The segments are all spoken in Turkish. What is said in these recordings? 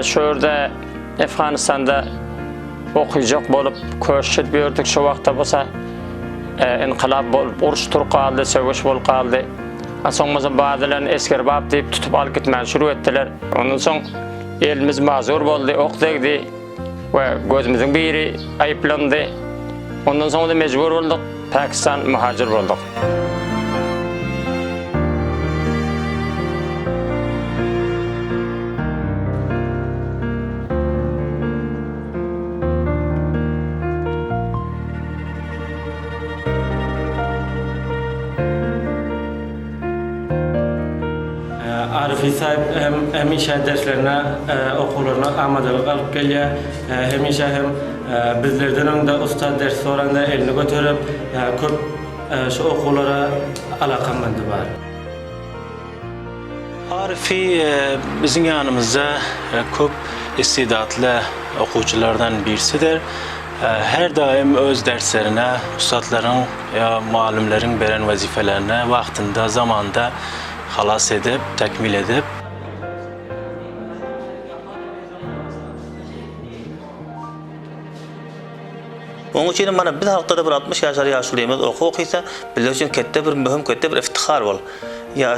şöyle Afganistan'da okuyacak bolup köşet biyorduk şu vaqtda bolsa inqilab bolup uruş tur qaldı, sögüş bol qaldı. Soňmazda bazılarını esker bap deyip tutup alıp gitmän şuru etdiler. Ondan soň elimiz mazur boldy, okdegdi we gözümizin biri ayıplandı. Ondan soň da mecbur bolduk, Pakistan muhacir bolduk. Arifi sahip hemişe derslerine, okullarına amadalık alıp geliyor. Hemişe hem bizlerden önde ustad ders soranda elini götürüp köp şu okullara alakam bende var. Arifi bizim yanımızda köp istidatlı okuyuculardan birisidir. Her daim öz derslerine, ustadların ya muallimlerin veren vazifelerine vaktinde, zamanda halas edip, tekmil edip Onun için bana bir halkta bir 60 yaşlarımız okuysa, bizler için kette bir mühim, kette bir iftihar bol.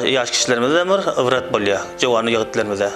Yaş kişilerimize de bir ıvrat bol ya, jovanı yigitlerimize.